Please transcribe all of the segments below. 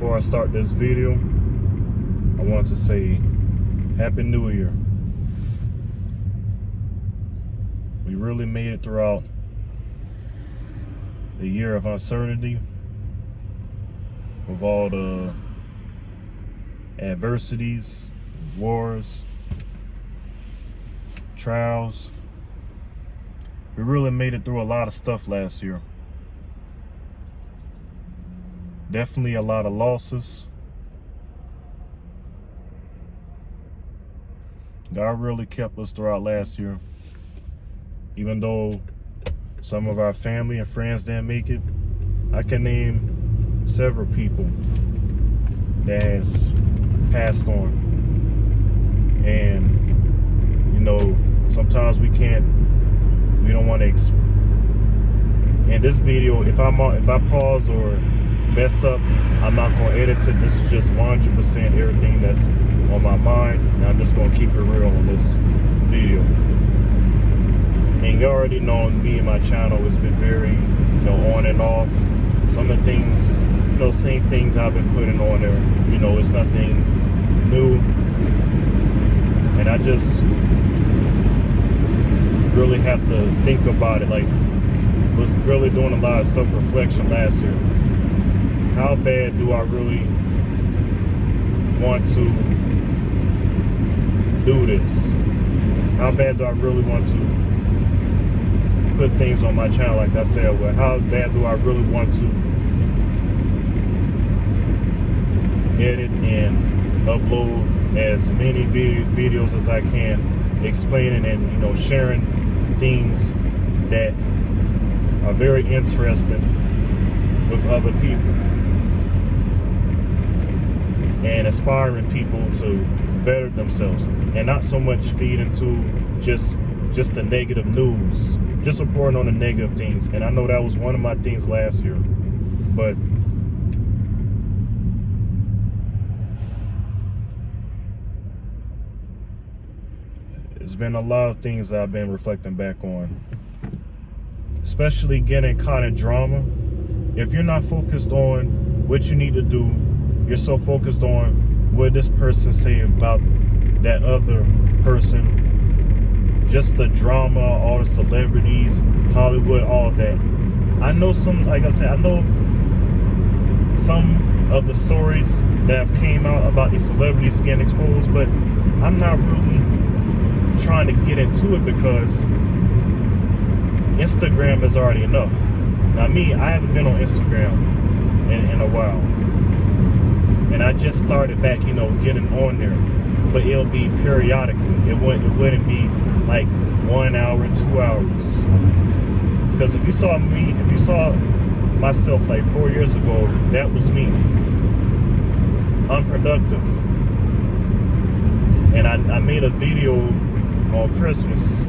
before I start this video, I want to say Happy New Year. We really made it throughout the year of uncertainty with all the adversities, wars, trials. We really made it through a lot of stuff last year. Definitely a lot of losses. God really kept us throughout last year. Even though some of our family and friends didn't make it, I can name several people that has passed on. And, you know, sometimes we don't want to, in this video, if I pause or mess up, I'm not going to edit it. This is just 100% everything that's on my mind, and I'm just going to keep it real on this video. And you already know me and my channel has been very, on and off. Some of the things, same things I've been putting on there, it's nothing new. And I just really have to think about it. Like, was really doing a lot of self-reflection last year. How bad do I really want to do this? How bad do I really want to put things on my channel? Like I said, well, how bad do I really want to edit and upload as many videos as I can, explaining and sharing things that are very interesting with other people and inspiring people to better themselves, and not so much feed into just the negative news, just reporting on the negative things. And I know that was one of my things last year, but it's been a lot of things that I've been reflecting back on, especially getting caught in drama. If you're not focused on what you need to do, you're so focused on what this person say about that other person, just the drama, all the celebrities, Hollywood, all that. I know like I said, I know some of the stories that have came out about these celebrities getting exposed, but I'm not really trying to get into it because Instagram is already enough. Now me, I haven't been on Instagram in a while. And I just started back, getting on there. But it'll be periodically. It wouldn't be like 1 hour, 2 hours. Because if you saw myself like 4 years ago, that was me. Unproductive. And I made a video on Christmas.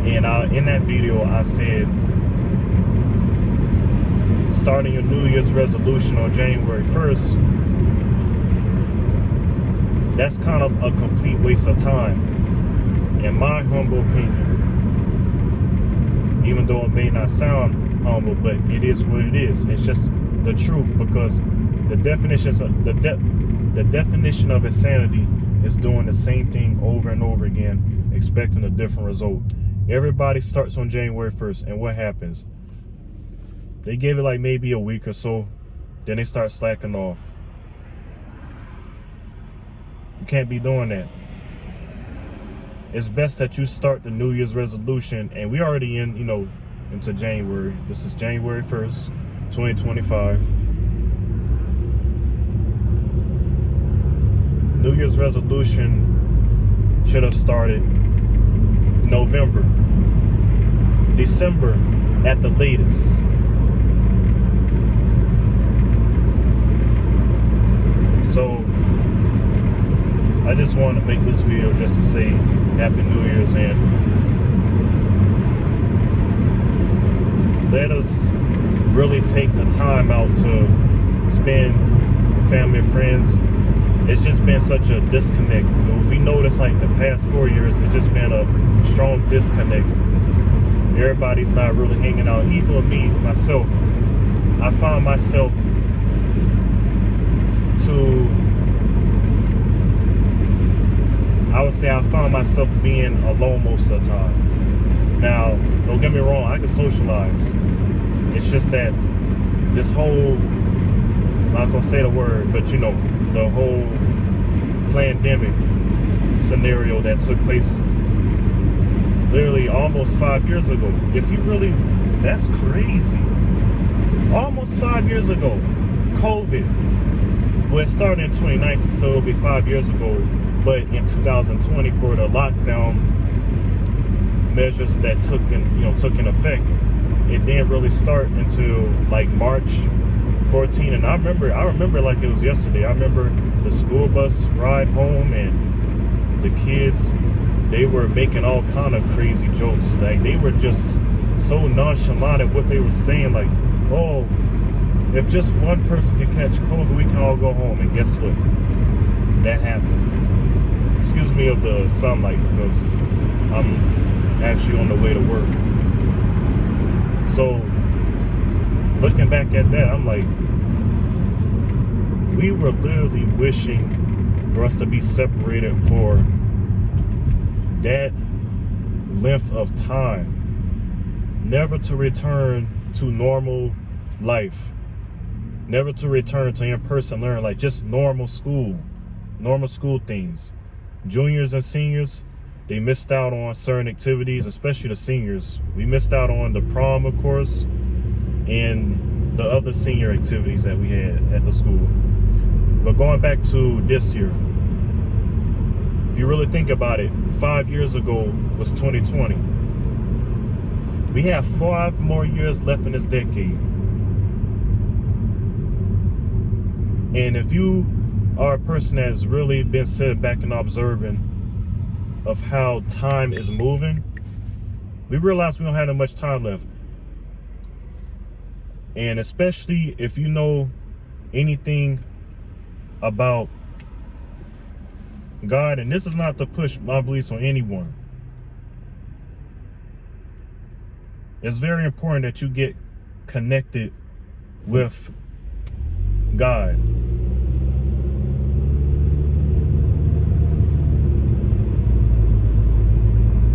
And in that video, I said, starting a New Year's resolution on January 1st, that's kind of a complete waste of time, in my humble opinion. Even though it may not sound humble, but it is what it is. It's just the truth, because the definition of insanity is doing the same thing over and over again, expecting a different result. Everybody starts on January 1st, and what happens? They give it like maybe a week or so, then they start slacking off. You can't be doing that. It's best that you start the New Year's resolution, and we already into January. This is January 1st, 2025. New Year's resolution should have started November, December at the latest. So I just wanted to make this video just to say Happy New Year's, and let us really take the time out to spend with family and friends. It's just been such a disconnect. If we notice, like the past 4 years, it's just been a strong disconnect. Everybody's not really hanging out. Even with me, myself, I found myself to, I would say I found myself being alone most of the time. Now, don't get me wrong, I can socialize. It's just that this whole, I'm not gonna say the word, but you know, the whole pandemic scenario that took place literally almost 5 years ago. If you really, that's crazy. Almost 5 years ago, COVID. Well, it started in 2019, so it'll be 5 years ago. But in 2020, for the lockdown measures that took in effect, it didn't really start until like March 14. And I remember like it was yesterday. I remember the school bus ride home and the kids, they were making all kind of crazy jokes. Like they were just so nonchalant at what they were saying. Like, oh, if just one person can catch COVID, we can all go home. And guess what? That happened. Excuse me of the sunlight because I'm actually on the way to work. So looking back at that, I'm like, we were literally wishing for us to be separated for that length of time, never to return to normal life, never to return to in-person learning, like just normal school things. Juniors and seniors, they missed out on certain activities, especially the seniors. We missed out on the prom, of course, and the other senior activities that we had at the school. But going back to this year, if you really think about it, 5 years ago was 2020. We have 5 more years left in this decade. And if you are a person that has really been sitting back and observing of how time is moving, we realize we don't have that much time left. And especially if you know anything about God, and this is not to push my beliefs on anyone. It's very important that you get connected with God.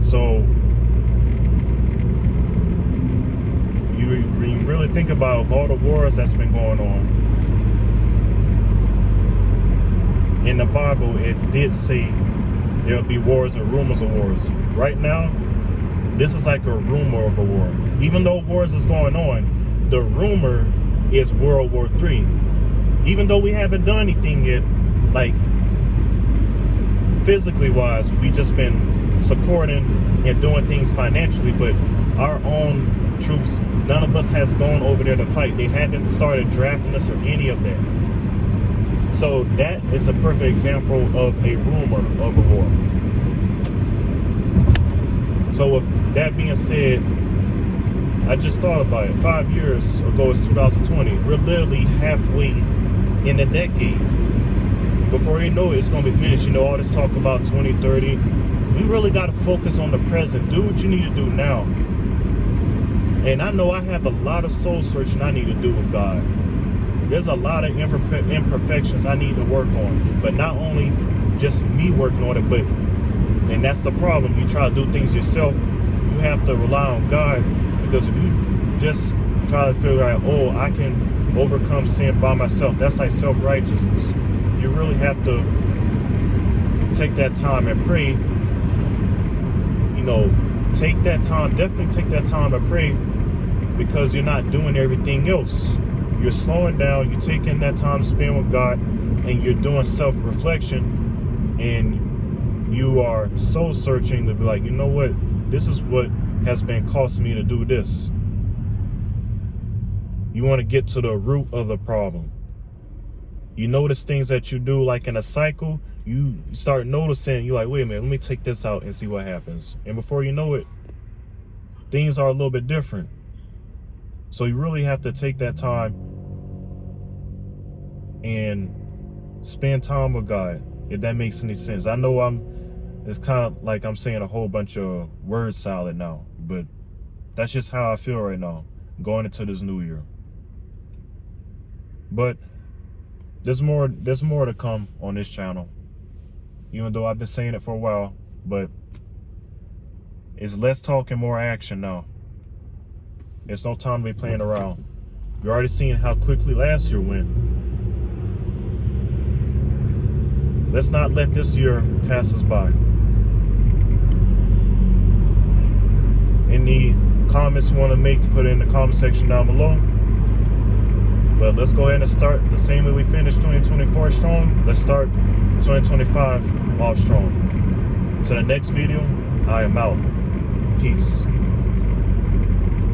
So you really think about all the wars that's been going on. In the Bible, it did say there'll be wars and rumors of wars. Right now, this is like a rumor of a war. Even though wars is going on, the rumor is World War III. Even though we haven't done anything yet, like physically wise, we just been supporting and doing things financially, but our own troops, none of us has gone over there to fight. They haven't started drafting us or any of that. So that is a perfect example of a rumor of a war. So with that being said, I just thought about it. 5 years ago, it's 2020. We're literally halfway in the decade. Before you know it, it's going to be finished. You know, all this talk about 2030. We really got to focus on the present. Do what you need to do now. And I know I have a lot of soul searching I need to do with God. There's a lot of imperfections I need to work on. But not only just me working on it, but, and that's the problem, you try to do things yourself, you have to rely on God. Because if you just try to figure out, oh, I can overcome sin by myself, that's like self-righteousness. You really have to take that time and pray. You know, take that time, definitely take that time to pray, because you're not doing everything else. You're slowing down, you're taking that time to spend with God, and you're doing self-reflection, and you are soul searching to be like, you know what, this is what has been costing me to do this. You want to get to the root of the problem. You notice things that you do like in a cycle, you start noticing, you're like, wait a minute, let me take this out and see what happens. And before you know it, things are a little bit different. So you really have to take that time and spend time with God, if that makes any sense. I know it's kind of like I'm saying a whole bunch of word salad now, but that's just how I feel right now, going into this new year. But There's more to come on this channel. Even though I've been saying it for a while, but it's less talk and more action now. It's no time to be playing around. You're already seeing how quickly last year went. Let's not let this year pass us by. Any comments you want to make, put it in the comment section down below. But let's go ahead and start the same way we finished 2024 strong. Let's start 2025 off strong. To the next video, I am out. Peace.